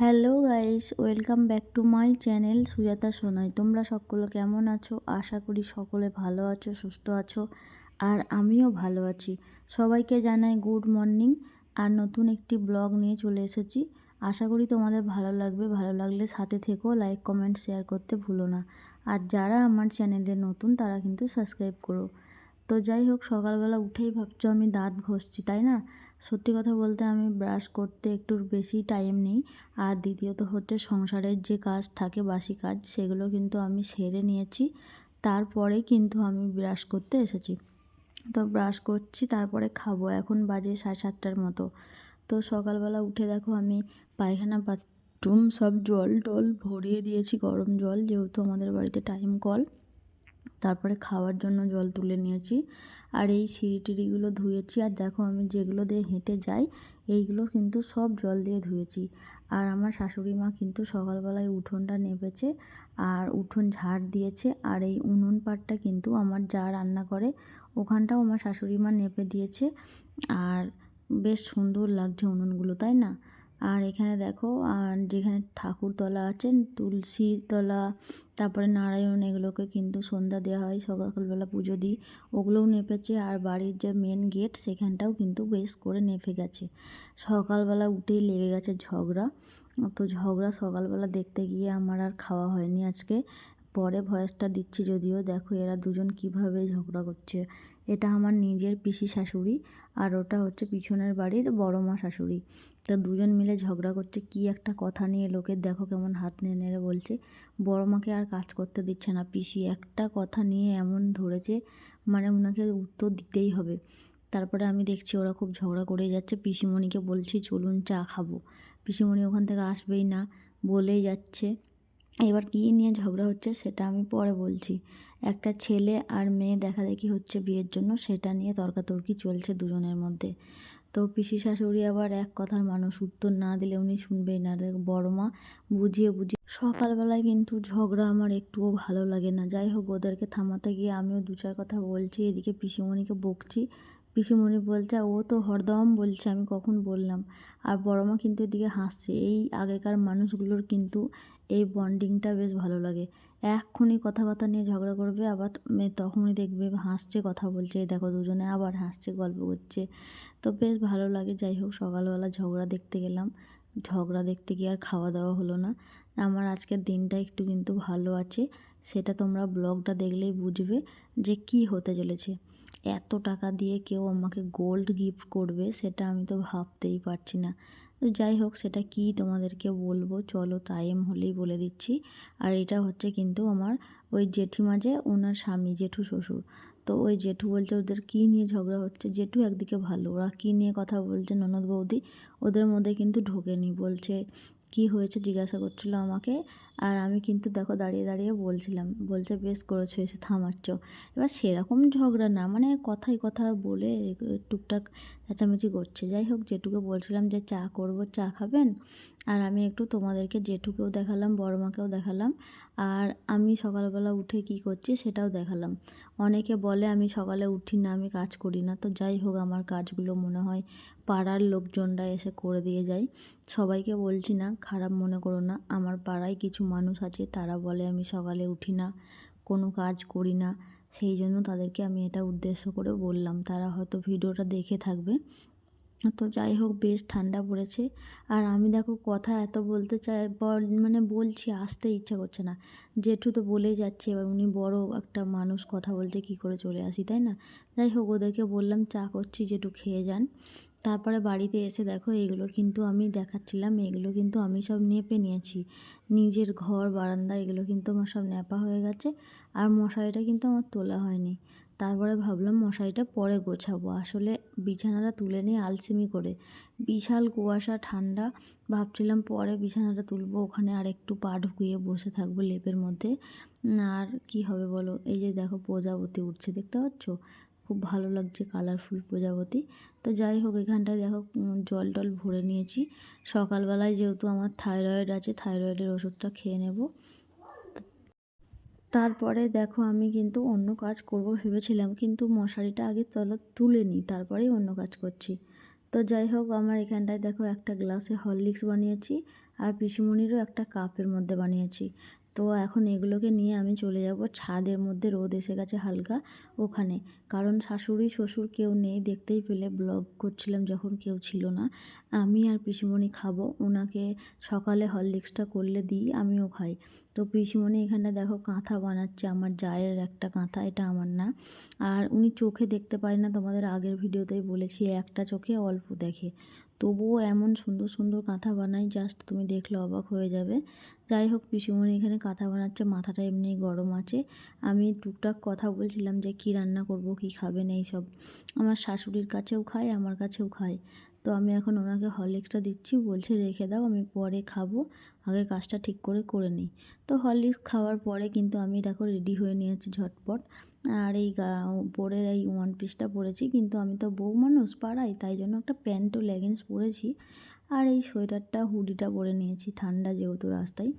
Hello guys, welcome back to my channel Sujata Sonai. তোমরা সকলে কেমন আছো? আশা করি সকলে ভালো আছো, সুস্থ আছো, আর আমিও ভালো আছি। সবাইকে জানাই গুড মর্নিং। আর নতুন একটি ব্লগ নিয়ে চলে এসেছি। আশা করি তোমাদের ভালো লাগবে। ভালো লাগলে সাথে থেকো, লাইক কমেন্ট শেয়ার করতে ভুলো না। আর যারা আমার চ্যানেলে নতুন তারা কিন্তু সাবস্ক্রাইব করো। তো যাই হোক, সকালবেলা উঠেই ভাবছো আমি দাঁত ঘষছি, তাই না? সত্যি কথা বলতে আমি ব্রাশ করতে একটু বেশি টাইম নেই। আর দ্বিতীয়ত হচ্ছে সংসারের যে কাজ থাকে, বাসি কাজ, সেগুলো কিন্তু আমি সেরে নিয়েছি। তারপরে কিন্তু আমি ব্রাশ করতে এসেছি। তো ব্রাশ করছি, তারপরে খাবো। এখন বাজে 7:30টার মতো। তো সকালবেলা উঠে দেখো আমি পায়খানা বাথরুম সব জল টল ভরিয়ে দিয়েছি, গরম জল, যেহেতু আমাদের বাড়িতে টাইম কল। তারপরে খাওয়ার জন্য জল তুলে নিয়েছি। আর এই সিঁড়ি টিড়িগুলো ধুয়েছি। আর দেখো আমি যেগুলো দিয়ে হেঁটে যাই এইগুলো কিন্তু সব জল দিয়ে ধুয়েছি। আর আমার শাশুড়ি মা কিন্তু সকালবেলায় উঠোনটা নেপেছে আর উঠোন ঝাড় দিয়েছে। আর এই উনুন পাড়টা কিন্তু আমার যা রান্না করে ওখানটাও আমার শাশুড়ি মা নেপে দিয়েছে। আর বেশ সুন্দর লাগছে উনুনগুলো, তাই না? আর এখানে দেখো, আর যেখানে ঠাকুরতলা আছে, তুলসী তলা, তারপরে নারায়ণ, এগুলোকে কিন্তু সন্ধ্যা দেওয়া হয়, সকালবেলা পুজো দিই, ওগুলোও নেপেছে। আর বাড়ির যে মেন গেট সেখানটাও কিন্তু বেশ করে নেপে গেছে। সকালবেলা উঠেই লেগে গেছে ঝগড়া। তো ঝগড়া সকালবেলা দেখতে গিয়ে আমার আর খাওয়া হয়নি আজকে। পরে ভয়েসটা দিচ্ছি যদিও। দেখো এরা দুজন কিভাবে ঝগড়া করছে। এটা আমার নিজের পিসি শাশুড়ি, আর ওটা হচ্ছে পিছনের বাড়ির বড় মা শাশুড়ি। তো দুজন মিলে ঝগড়া করছে কি একটা কথা নিয়ে। লোকের দেখো কেমন হাত নেড়ে নেড়ে বলছে। বড় মাকে আর কাজ করতে দিচ্ছে না। পিসি একটা কথা নিয়ে এমন ধরেছে, মানে ওনাকে উত্তর দিতেই হবে। তারপরে আমি দেখছি ওরা খুব ঝগড়া করে যাচ্ছে। পিসিমণিকে বলছি চলুন চা খাবো, পিসিমণি ওখান থেকে আসবেই না, বলেই যাচ্ছে। এবার কী নিয়ে ঝগড়া হচ্ছে সেটা আমি পরে বলছি। একটা ছেলে আর মেয়ে দেখাদেখি হচ্ছে বিয়ের জন্য, সেটা নিয়ে তর্কাতর্কি চলছে দুজনের মধ্যে। তো পিসি শাশুড়ি আবার এক কথার মানুষ, উত্তর না দিলে উনি শুনবেই না। বড় মা বুঝিয়ে বুঝিয়ে সকালবেলায় কিন্তু ঝগড়া আমার একটুও ভালো লাগে না। যাই হোক, ওদেরকে থামাতে গিয়ে আমিও দু চার কথা বলছি, এদিকে পিসিমণিকে বকছি। পিসিমণি বলছে ও তো হরদম বলছে, আমি কখন বললাম। আর বড় মা কিন্তু এদিকে হাসছে। এই আগেকার মানুষগুলোর কিন্তু এই বন্ডিংটা বেশ ভালো লাগে। এক্ষুনি কথা কথা নিয়ে ঝগড়া করবে, আবার তখনই দেখবে হাসছে, কথা বলছে, এই দেখো দুজনে আবার হাসছে, গল্প করছে। তো বেশ ভালো লাগে। যাই হোক, সকালবেলা ঝগড়া দেখতে গেলাম। ঝগড়া দেখতে গিয়ে আর খাওয়া দাওয়া হলো না। আমার আজকের দিনটা একটু কিন্তু ভালো আছে, সেটা তোমরা ব্লগটা দেখলেই বুঝবে যে কি হতে চলেছে। এত টাকা দিয়ে কেউ আমাকে গোল্ড গিফট করবে সেটা আমি তো ভাবতেই পারছি না। তো যাই হোক, সেটা কি তোমাদেরকে বলবো, চলো টাইম হলেই বলে দিচ্ছি। আর এটা হচ্ছে কিন্তু আমার ওই জেঠিমা, যে ওনার স্বামী, জেঠু শ্বশুর। তো ওই জেঠু বলছে ওদের কী নিয়ে ঝগড়া হচ্ছে। জেঠু একদিকে ভালো, ওরা কী নিয়ে কথা বলছে ননদ বৌদি ওদের মধ্যে কিন্তু ঢোকেনি। বলছে কি হয়েছে জিজ্ঞাসা করছিল আমাকে। আর আমি কিন্তু দেখো দাঁড়িয়ে দাঁড়িয়ে বলছিলাম। বলছে বেশ করেছো এসে থামাচ্ছ। এবার সেরকম ঝগড়া না, মানে কথায় কথা বলে টুকটাক চেঁচামেচি করছে। যাই হোক, জেঠুকে বলছিলাম যে চা করব, চা খাবেন? আর আমি একটু তোমাদেরকে জেঠুকেও দেখালাম, বড় মাকেও দেখালাম, আর আমি সকালবেলা উঠে কি করছি সেটাও দেখালাম। অনেকে বলে আমি সকালে উঠি না, আমি কাজ করি না। তো যাই হোক, আমার কাজগুলো মনে হয় পাড়ার লোকজনরা এসে করে দিয়ে যায়। সবাইকে বলছি না, খারাপ মনে করো না। আমার পাড়ায় কিছু মানুষ আছে, তারা বলে আমি সকালে উঠি না, কোনো কাজ করি না। সেই জন্য তাদেরকে আমি এটা উদ্দেশ্য করে বললাম। তারা হয়তো ভিডিওটা দেখে থাকবে। তো যাই হোক, বেশ ঠান্ডা পড়েছে। আর আমি দেখো কথা এত বলতে চাই, মানে বলছি, আসতে ইচ্ছা করছে না। জেঠু তো বলেই যাচ্ছে, এবার উনি বড় একটা মানুষ, কথা বলছে, কি করে চলে আসি, তাই না? যাই হোক, ওদেরকে বললাম চা করছি, জেঠু খেয়ে যান। তারপরে বাড়িতে এসে দেখো এগুলো কিন্তু আমি দেখাচ্ছিলাম, এগুলো কিন্তু আমি সব নেপে নিয়েছি। নিজের ঘর বারান্দা এগুলো কিন্তু আমার সব ন্যাপা হয়ে গেছে। আর মশারিটা কিন্তু আমার তোলা হয়নি। তারপরে ভাবলাম মশারিটা পরে গোছাবো। আসলে বিছানাটা তুলে নিয়ে আলসেমি করে, বিশাল কুয়াশা, ঠান্ডা, ভাবছিলাম পরে বিছানাটা তুলবো, ওখানে আর একটু পা ঢুকিয়ে বসে থাকবো লেপের মধ্যে। আর কি হবে বলো? এই যে দেখো প্রজাপতি উঠছে, দেখতে পাচ্ছ? খুব ভালো লাগছে, কালারফুল প্রজাপতি। তো যাই হোক, এখানটায় দেখো জল টল ভরে নিয়েছি। সকালবেলায় যেহেতু আমার থাইরয়েড আছে, থাইরয়েডের ওষুধটা খেয়ে নেব। তারপরে দেখো আমি কিন্তু অন্য কাজ করব ভেবেছিলাম, কিন্তু মশারিটা আগে তুলে নিই, তারপরেই অন্য কাজ করছি। তো যাই হোক, আমার এখানটায় দেখো একটা গ্লাসে হরলিক্স বানিয়েছি আর পিসিমণিরও একটা কাপের মধ্যে বানিয়েছি। তো এখন এগুলোকে নিয়ে আমি চলে যাব ছাদের মধ্যে, রোদ এসে গেছে হালকা ওখানে, কারণ শাশুড়ি শ্বশুর কেউ নেই, দেখতেই পেলে ব্লগ করছিলাম যখন কেউ ছিল না। আমি আর পিসিমণি খাবো, ওনাকে সকালে হরলিক্সটা করলে দিই, আমিও খাই। তো পিসিমণি এখানে দেখো কাঁথা বানাচ্ছে, আমার জায়ের একটা কাঁথা, এটা আমার না। আর উনি চোখে দেখতে পায় না, তোমাদের আগের ভিডিওতেই বলেছি একটা চোখে অল্প দেখে, তবুও এমন সুন্দর সুন্দর কাঁথা বানাই, জাস্ট তুমি দেখলে অবাক হয়ে যাবে। যাই হোক, পিসিমণি এখানে কাঁথা বানাচ্ছে, মাথাটা এমনি গরম আছে। আমি টুকটাক কথা বলছিলাম যে কি রান্না করব, কি খাবেন এইসব। আমার শাশুড়ির কাছেও খায়, আমার কাছেও খায়। তো আমি এখন ওনাকে হরলিক্সটা দিচ্ছি, বলছে রেখে দাও, আমি পরে খাবো, আগে কাজটা ঠিক করে করে নিই। তো হরলিক্স খাওয়ার পরে কিন্তু আমি দেখো রেডি হয়ে নিয়েছি ঝটপট। আর এই উপরের এই ওয়ান পিসটা পরেছি, কিন্তু আমি তো বউ মানুষ পাড়াই, তাই জন্য একটা প্যান্ট ও লেগিংস পরেছি। আর এই সোয়েটারটা হুডিটা পরে নিয়েছি, ঠান্ডা যেহেতু রাস্তায়।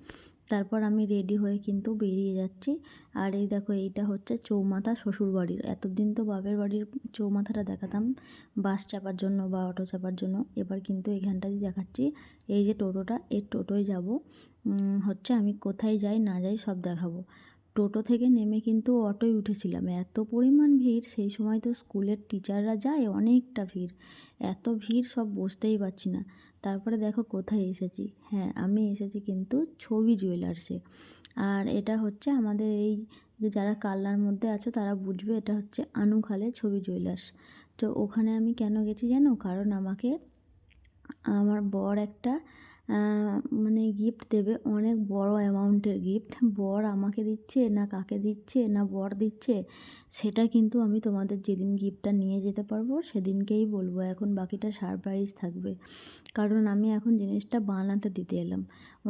তারপর আমি রেডি হয়ে কিন্তু বেরিয়ে যাচ্ছি। আর এই দেখো, এইটা হচ্ছে চৌমাথা শ্বশুরবাড়ির। এতদিন তো বাপের বাড়ির চৌমাথাটা দেখাতাম বাস চাপার জন্য বা অটো চাপার জন্য, এবার কিন্তু এখানটাই দেখাচ্ছি। এই যে টোটোটা, এর টোটোয় যাব, হচ্ছে আমি কোথায় যাই না যাই সব দেখাবো। টোটো থেকে নেমে কিন্তু অটোয় উঠেছিলাম, এত পরিমাণ ভিড়, সেই সময় তো স্কুলের টিচাররা যায়, অনেকটা ভিড়, এত ভিড় সব বসতেই পারছি না। তারপরে দেখো কোথায় এসেছি, হ্যাঁ আমি এসেছি কিন্তু ছবি জুয়েলার্সে। আর এটা হচ্ছে আমাদের এই যারা কালনার মধ্যে আছো তারা বুঝবে, এটা হচ্ছে আনুখালে ছবি জুয়েলার্স। তো ওখানে আমি কেন গেছি জানো, কারণ আমাকে আমার বর একটা মানে গিফট দেবে, অনেক বড় অ্যামাউন্টের গিফট। বর আমাকে দিচ্ছে না কাকে দিচ্ছে না বর দিচ্ছে, সেটা কিন্তু আমি তোমাদের যেদিন গিফটটা নিয়ে যেতে পারবো সেদিনকেই বলবো, এখন বাকিটা সারপ্রাইজ থাকবে। কারণ আমি এখন জিনিসটা বানাতে দিতে এলাম,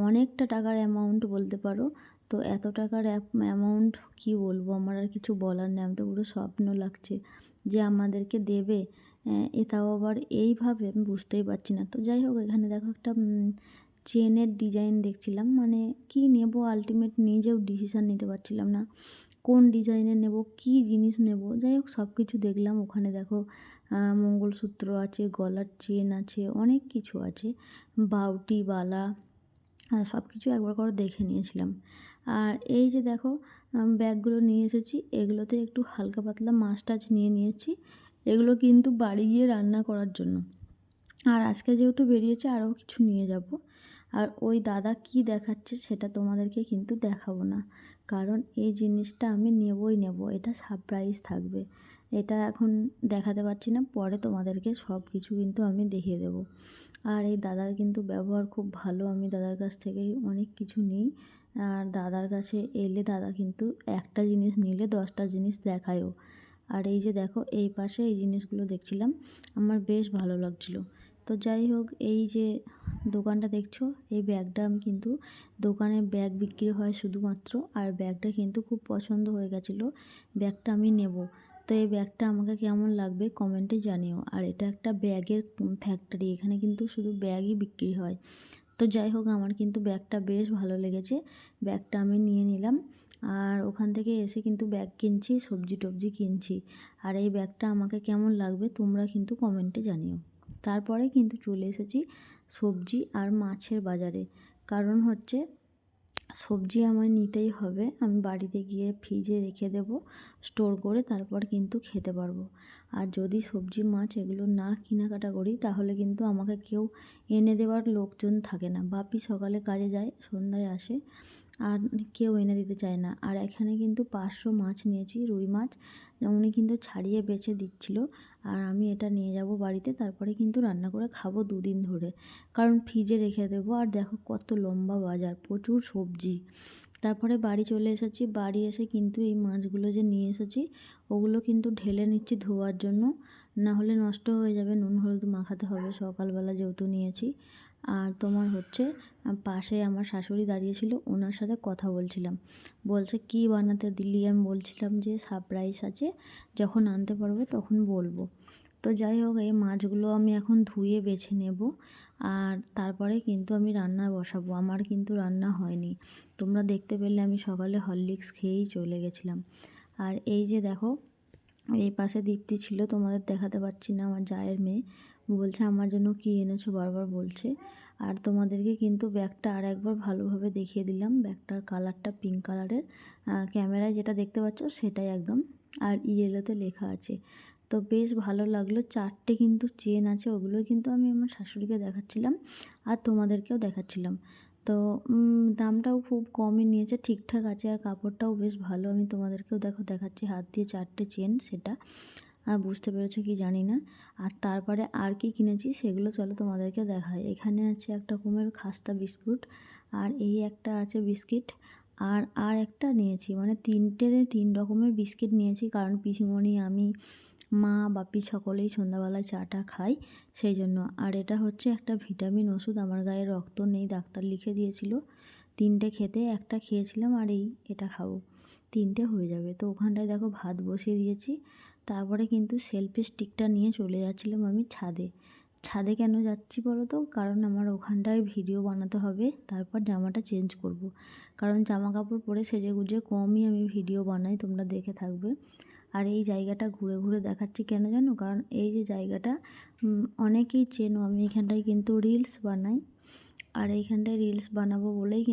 অনেকটা টাকার অ্যামাউন্ট বলতে পারো। তো এত টাকার অ্যামাউন্ট কী বলবো, আমার আর কিছু বলার নেই, আমি তো পুরো স্বপ্ন লাগছে যে আমাদেরকে দেবে। তাও আবার এইভাবে, আমি বুঝতেই পারছি না। তো যাই হোক, এখানে দেখো একটা চেনের ডিজাইন দেখছিলাম, মানে কি নেব আলটিমেট নিজেও ডিসিশান নিতে পারছিলাম না কোন ডিজাইনের নেব, কি জিনিস নেব। যাই হোক, সব কিছু দেখলাম। ওখানে দেখো মঙ্গলসূত্র আছে, গলার চেন আছে, অনেক কিছু আছে, বাউটি বালা, সব কিছু একবার করে দেখে নিয়েছিলাম। আর এই যে দেখো ব্যাগগুলো নিয়ে এসেছি, এগুলোতে একটু হালকা পাতলা মাছ টাছ নিয়ে নিয়েছি, এগুলো কিন্তু বাড়ি গিয়ে রান্না করার জন্য। আর আজকে যেহেতু বেরিয়েছে আরও কিছু নিয়ে যাব। আর ওই দাদা কি দেখাচ্ছে সেটা তোমাদেরকে কিন্তু দেখাবো না, কারণ এই জিনিসটা আমি নেবই নেব, এটা সারপ্রাইজ থাকবে। এটা এখন দেখাতে পারছি না, পরে তোমাদেরকে সব কিছু কিন্তু আমি দেখিয়ে দেবো। আর এই দাদার কিন্তু ব্যবহার খুব ভালো, আমি দাদার কাছ থেকেই অনেক কিছু নিই। আর দাদার কাছে এলে দাদা কিন্তু একটা জিনিস নিলে 10টা জিনিস দেখায়ও। আর এই যে দেখো, এই পাশে এই জিনিসগুলো দেখছিলাম, আমার বেশ ভালো লাগছিলো। তো যাই হোক, এই যে দোকানটা দেখছো, এই ব্যাগটা আমি কিন্তু, দোকানে ব্যাগ বিক্রি হয় শুধুমাত্র, আর ব্যাগটা কিন্তু খুব পছন্দ হয়ে গেছিলো, ব্যাগটা আমি নেব। তো এই ব্যাগটা আমাকে কেমন লাগবে কমেন্টে জানিও। আর এটা একটা ব্যাগের ফ্যাক্টরি, এখানে কিন্তু শুধু ব্যাগই বিক্রি হয়। তো যাই হোক, আমার কিন্তু ব্যাগটা বেশ ভালো লেগেছে, ব্যাগটা আমি নিয়ে নিলাম। আর ওখান থেকে এসে কিন্তু ব্যাগ কিনছি, সবজি টবজি কিনছি। আর এই ব্যাগটা আমাকে কেমন লাগবে তোমরা কিন্তু কমেন্টে জানিও। তারপরে কিন্তু চলে এসেছি সবজি আর মাছের বাজারে, কারণ হচ্ছে সবজি আমায় নিতেই হবে, আমি বাড়িতে গিয়ে ফ্রিজে রেখে দেবো স্টোর করে, তারপর কিন্তু খেতে পারবো। আর যদি সবজি মাছ এগুলো না কেনাকাটা করি তাহলে কিন্তু আমাকে কেউ এনে দেওয়ার লোকজন থাকে না। বাপি সকালে কাজে যায়, সন্ধ্যায় আসে, আর কেউ এনে দিতে চায় না। আর এখানে কিন্তু 500 মাছ নিয়েছি, রুই মাছ, উনি কিন্তু ছাড়িয়ে বেছে দিচ্ছিলো। আর আমি এটা নিয়ে যাব বাড়িতে, তারপরে কিন্তু রান্না করে খাবো 2 দিন ধরে, কারণ ফ্রিজে রেখে দেবো। আর দেখো কত লম্বা বাজার, প্রচুর সবজি। তারপরে বাড়ি চলে এসেছি, বাড়ি এসে কিন্তু এই মাছগুলো যে নিয়ে এসেছি ওগুলো কিন্তু ঢেলে নিচ্ছি ধোয়ার জন্য, না হলে নষ্ট হয়ে যাবে, নুন হলুদ মাখাতে হবে সকালবেলা যেহেতু নিয়েছি। আর তোমার হচ্ছে পাশে আমার শাশুড়ি দাঁড়িয়েছিল, ওনার সাথে কথা বলছিলাম, বলছে কি বানাতে দিলি, আমি বলছিলাম যে সারপ্রাইজ আছে, যখন আনতে পারবো তখন বলবো। তো যাই হোক, এই মাছগুলো আমি এখন ধুয়ে বেছে নেব, আর তারপরে কিন্তু আমি রান্না বসাবো। আমার কিন্তু রান্না হয়নি, তোমরা দেখতে পেলে আমি সকালে হরলিক্স খেয়েই চলে গেছিলাম। আর এই যে দেখো, এই পাশে দীপ্তি ছিল, তোমাদের দেখাতে পারছি না, আমার জায়ের মেয়ে, বলছে আমার জন্য কী এনেছো বারবার বলছে। আর তোমাদেরকে কিন্তু ব্যাগটা আর একবার ভালোভাবে দেখিয়ে দিলাম। ব্যাগটার কালারটা পিঙ্ক কালারের, ক্যামেরায় যেটা দেখতে পাচ্ছ সেটাই একদম, আর ইয়েলোতে লেখা আছে। তো বেশ ভালো লাগলো। 4টে কিন্তু চেন আছে, ওগুলোই কিন্তু আমি আমার শাশুড়িকে দেখাচ্ছিলাম আর তোমাদেরকেও দেখাচ্ছিলাম। তো দামটাও খুব কমই নিয়েছে, ঠিকঠাক আছে, আর কাপড়টাও বেশ ভালো। আমি তোমাদেরকেও দেখাচ্ছি হাত দিয়ে 4টে চেন, সেটা বুঝতে পেরেছো কি জানি না। আর তারপরে আর কি কিনেছি সেগুলো চলো তোমাদেরকে দেখাই। এখানে আছে একটা রকমের খাস্তা বিস্কুট, আর এই একটা আছে বিস্কিট, আর একটা নিয়েছি, মানে 3 রকমের বিস্কিট নিয়েছি, কারণ পিসিমণি, আমি, মা, বাপি সকলেই সন্ধ্যাবেলায় চাটা খাই সেই জন্য। আর এটা হচ্ছে একটা ভিটামিন ওষুধ, আমার গায়ে রক্ত নেই, ডাক্তার লিখে দিয়েছিল 3টে খেতে, একটা খেয়েছিলাম আর এটা খাবো, 3টে হয়ে যাবে। তো ওখানটায় দেখো ভাত বসিয়ে দিয়েছি। তারপরে কিন্তু সেলফি স্টিকটা নিয়ে চলে যাচ্ছিলাম আমি ছাদে। ছাদে কেন যাচ্ছি বলো তো, কারণ আমার ওখানটায় ভিডিও বানাতে হবে, তারপর জামাটা চেঞ্জ করব। কারণ জামা কাপড় পরে সেজেগুজে কমই আমি ভিডিও বানাই, তোমরা দেখে থাকবে। আর এই জায়গাটা ঘুরে ঘুরে দেখাচ্ছি কেন জানো, কারণ এই যে জায়গাটা অনেকেই চেনো, আমি এখানটায় কিন্তু রিলস বানাই, আর এইখানটায় রিলস বানাবো বলেই